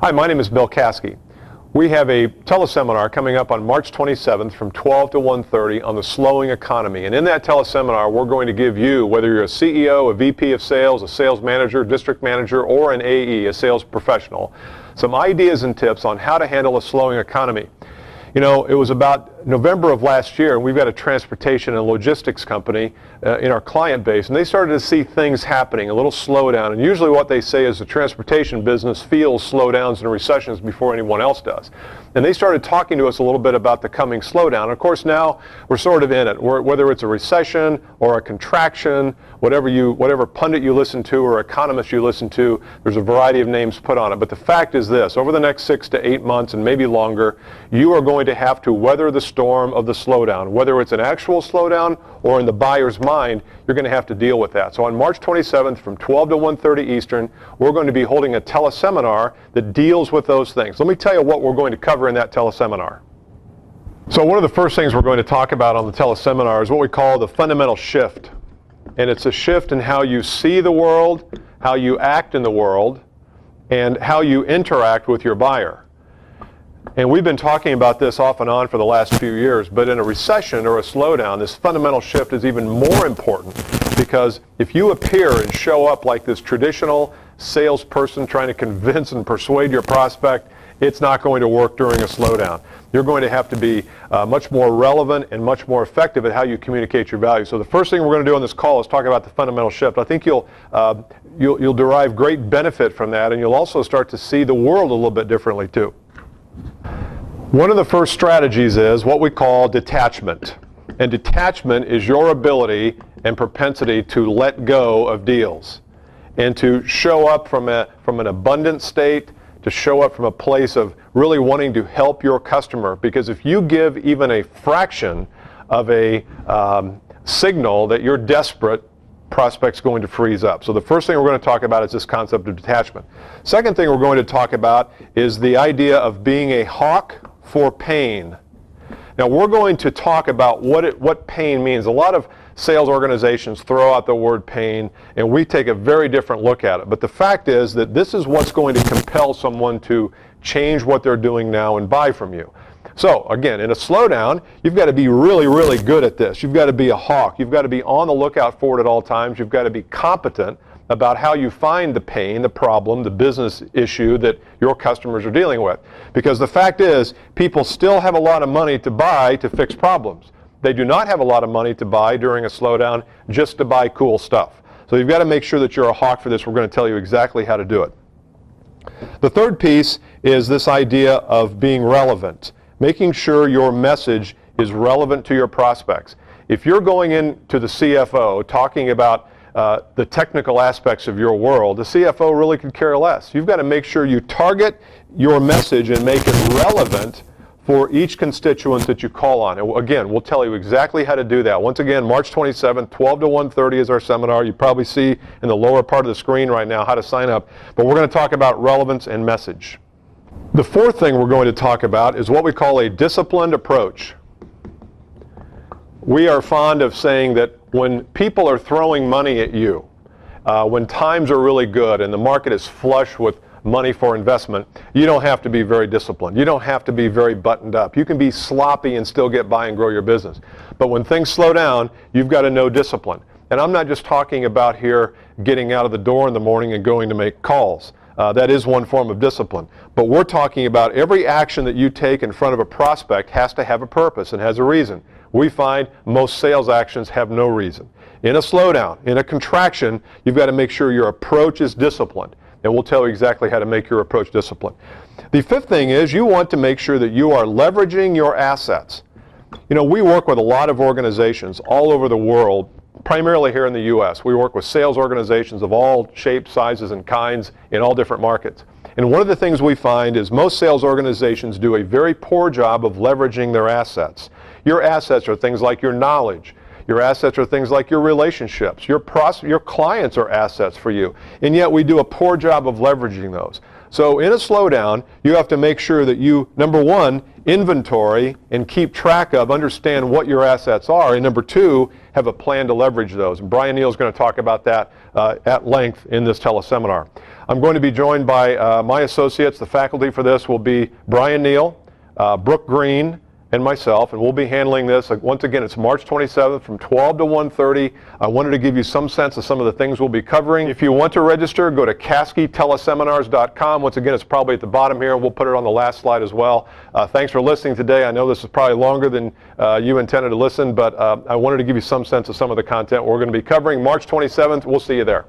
Hi, my name is Bill Caskey. We have a teleseminar coming up on March 27th from 12 to 1:30 on the slowing economy. And in that teleseminar, we're going to give you, whether you're a CEO, a VP of sales, a sales manager, district manager, or an AE, a sales professional, some ideas and tips on how to handle a slowing economy. You know, it was about November of last year, and we've got a transportation and logistics company in our client base, and they started to see things happening, a little slowdown. And usually what they say is the transportation business feels slowdowns and recessions before anyone else does. And they started talking to us a little bit about the coming slowdown. Of course, now we're sort of in it. Whether it's a recession or a contraction, whatever pundit you listen to or economist you listen to, there's a variety of names put on it. But the fact is this: over the next 6 to 8 months and maybe longer, you are going to have to weather the storm of the slowdown. Whether it's an actual slowdown or in the buyer's mind, you're going to have to deal with that. So on March 27th from 12 to 1:30 Eastern, we're going to be holding a teleseminar that deals with those things. Let me tell you what we're going to cover in that teleseminar. So one of the first things we're going to talk about on the teleseminar is what we call the fundamental shift. And it's a shift in how you see the world, how you act in the world, and how you interact with your buyer. And we've been talking about this off and on for the last few years, but in a recession or a slowdown, this fundamental shift is even more important, because if you appear and show up like this traditional salesperson trying to convince and persuade your prospect, it's not going to work during a slowdown. You're going to have to be much more relevant and much more effective at how you communicate your value. So the first thing we're going to do on this call is talk about the fundamental shift. I think you'll derive great benefit from that, and you'll also start to see the world a little bit differently too. One of the first strategies is what we call detachment. And detachment is your ability and propensity to let go of deals and to show up from an abundant state, to show up from a place of really wanting to help your customer. Because if you give even a fraction of a signal that you're desperate, prospect's going to freeze up. So the first thing we're going to talk about is this concept of detachment. Second thing we're going to talk about is the idea of being a hawk for pain. Now we're going to talk about what pain means. A lot of sales organizations throw out the word pain, and we take a very different look at it. But the fact is that this is what's going to compel someone to change what they're doing now and buy from you. So again, in a slowdown, you've got to be really, really good at this. You've got to be a hawk. You've got to be on the lookout for it at all times. You've got to be competent about how you find the pain, the problem, the business issue that your customers are dealing with. Because the fact is, people still have a lot of money to buy to fix problems. They do not have a lot of money to buy during a slowdown just to buy cool stuff. So you've got to make sure that you're a hawk for this. We're going to tell you exactly how to do it. The third piece is this idea of being relevant, making sure your message is relevant to your prospects. If you're going into the CFO talking about the technical aspects of your world, the CFO really could care less. You've got to make sure you target your message and make it relevant for each constituent that you call on. And again, we'll tell you exactly how to do that. Once again, March 27th, 12 to 1:30 is our seminar. You probably see in the lower part of the screen right now how to sign up. But we're going to talk about relevance and message. The fourth thing we're going to talk about is what we call a disciplined approach. We are fond of saying that when people are throwing money at you, when times are really good and the market is flush with money for investment, you don't have to be very disciplined. You don't have to be very buttoned up. You can be sloppy and still get by and grow your business. But when things slow down, you've got to know discipline. And I'm not just talking about here getting out of the door in the morning and going to make calls. That is one form of discipline. But we're talking about every action that you take in front of a prospect has to have a purpose and has a reason. We find most sales actions have no reason. In a slowdown, in a contraction, you've got to make sure your approach is disciplined. And we'll tell you exactly how to make your approach disciplined. The fifth thing is you want to make sure that you are leveraging your assets. You know, we work with a lot of organizations all over the world, primarily here in the U.S. We work with sales organizations of all shapes, sizes, and kinds in all different markets. And one of the things we find is most sales organizations do a very poor job of leveraging their assets. Your assets are things like your knowledge. Your assets are things like your relationships. Your clients are assets for you. And yet we do a poor job of leveraging those. So in a slowdown, you have to make sure that you, number one, inventory and keep track of, understand what your assets are, and number two, have a plan to leverage those. And Brian Neal is going to talk about that at length in this teleseminar. I'm going to be joined by my associates. The faculty for this will be Brian Neal, Brooke Green, and myself, and we'll be handling this. Once again, it's March 27th from 12 to 1:30. I wanted to give you some sense of some of the things we'll be covering. If you want to register, go to CaskeyTeleseminars.com. Once again, it's probably at the bottom here. We'll put it on the last slide as well. Thanks for listening today. I know this is probably longer than you intended to listen, but I wanted to give you some sense of some of the content we're going to be covering. March 27th, we'll see you there.